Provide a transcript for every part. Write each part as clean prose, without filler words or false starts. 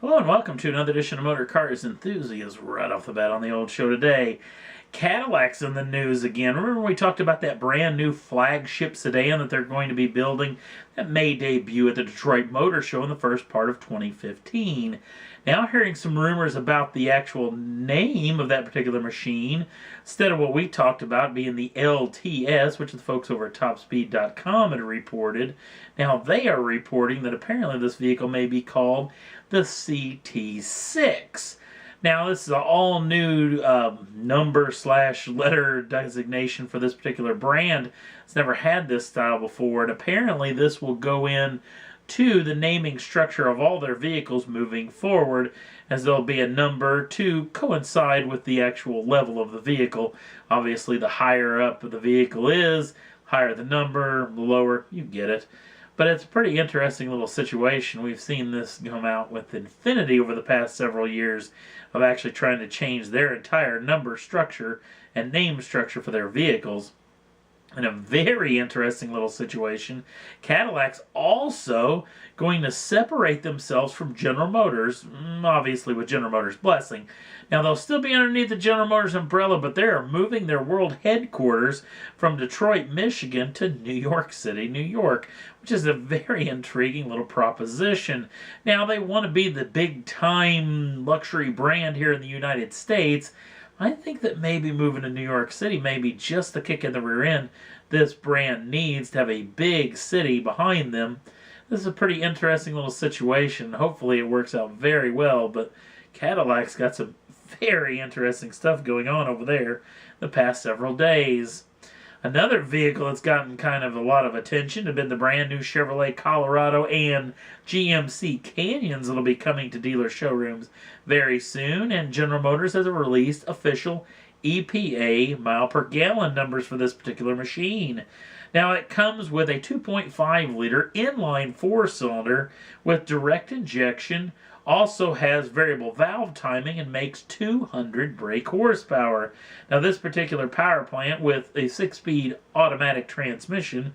Hello and welcome to another edition of Motor Cars Enthusiasts. Right off the bat on the old show today, Cadillac's in the news again. Remember we talked about that brand new flagship sedan that they're going to be building that may debut at the Detroit Motor Show in the first part of 2015. Now hearing some rumors about the actual name of that particular machine, instead of what we talked about being the LTS, which the folks over at topspeed.com had reported. Now they are reporting that apparently this vehicle may be called the CT6. Now, this is an all-new number/letter designation for this particular brand. It's never had this style before, and apparently this will go in to the naming structure of all their vehicles moving forward, as there'll be a number to coincide with the actual level of the vehicle. Obviously, the higher up the vehicle is, higher the number, the lower, you get it. But it's a pretty interesting little situation. We've seen this come out with Infiniti over the past several years of actually trying to change their entire number structure and name structure for their vehicles. In a very interesting little situation, Cadillac's also going to separate themselves from General Motors, obviously with General Motors' blessing. Now, they'll still be underneath the General Motors umbrella, but they are moving their world headquarters from Detroit, Michigan to New York City, New York, which is a very intriguing little proposition. Now, they want to be the big-time luxury brand here in the United States. I think that maybe moving to New York City may be just the kick in the rear end this brand needs to have a big city behind them. This is a pretty interesting little situation. Hopefully it works out very well, but Cadillac's got some very interesting stuff going on over there the past several days. Another vehicle that's gotten kind of a lot of attention have been the brand new Chevrolet Colorado and GMC Canyons that'll be coming to dealer showrooms very soon, and General Motors has released official EPA mile per gallon numbers for this particular machine. Now it comes with a 2.5 liter inline 4-cylinder with direct injection, also has variable valve timing, and makes 200 brake horsepower. Now this particular power plant with a 6-speed automatic transmission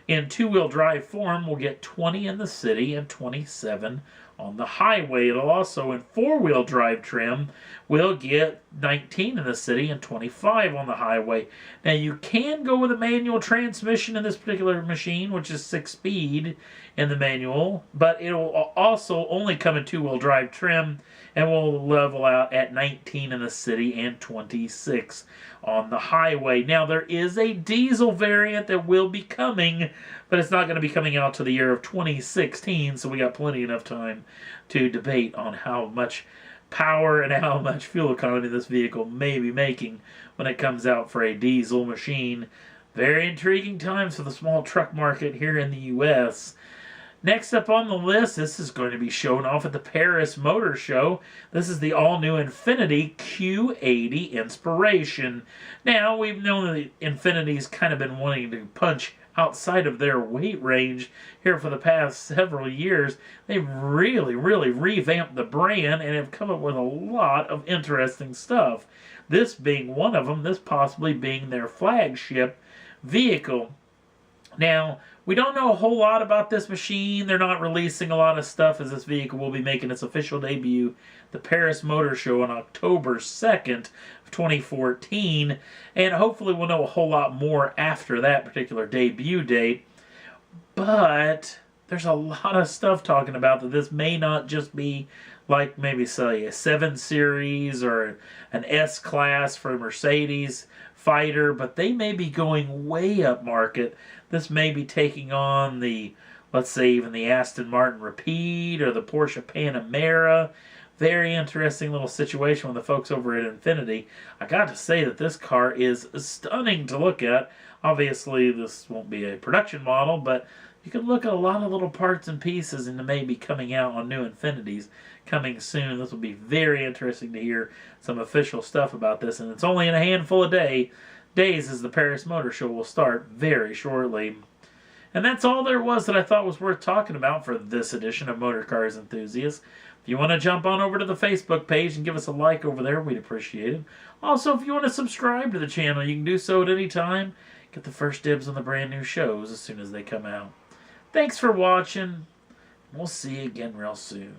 in two-wheel drive form will get 20 in the city and 27 on the highway. It'll also, in four-wheel drive trim, will get 19 in the city and 25 on the highway. Now, you can go with a manual transmission in this particular machine, which is 6-speed in the manual, but it'll also only come in two-wheel drive trim and will level out at 19 in the city and 26 on the highway. Now, there is a diesel variant that will be coming, but it's not going to be coming out to the year of 2016, so we got plenty enough time to debate on how much power and how much fuel economy this vehicle may be making when it comes out for a diesel machine. Very intriguing times for the small truck market here in the U.S. Next up on the list, this is going to be shown off at the Paris Motor Show. This is the all-new Infiniti Q80 Inspiration. Now, we've known that Infiniti's kind of been wanting to punch outside of their weight range here for the past several years. They've really revamped the brand and have come up with a lot of interesting stuff. This being one of them, this possibly being their flagship vehicle. Now, we don't know a whole lot about this machine. They're not releasing a lot of stuff, as this vehicle will be making its official debut at the Paris Motor Show on October 2nd of 2014. And hopefully we'll know a whole lot more after that particular debut date. But there's a lot of stuff talking about that this may not just be like maybe say a 7 Series or an S-Class for Mercedes fighter, but they may be going way up market. This may be taking on the, let's say, even the Aston Martin Rapide or the Porsche Panamera. Very interesting little situation with the folks over at Infiniti. I got to say that this car is stunning to look at. Obviously, this won't be a production model, but you can look at a lot of little parts and pieces and maybe coming out on new Infinitis coming soon. This will be very interesting to hear some official stuff about this, and it's only in a handful of days as the Paris Motor Show will start very shortly. And that's all there was that I thought was worth talking about for this edition of Motor Cars Enthusiasts. If you want to jump on over to the Facebook page and give us a like over there, we'd appreciate it. Also, if you want to subscribe to the channel, you can do so at any time. Get the first dibs on the brand new shows as soon as they come out. Thanks for watching. We'll see you again real soon.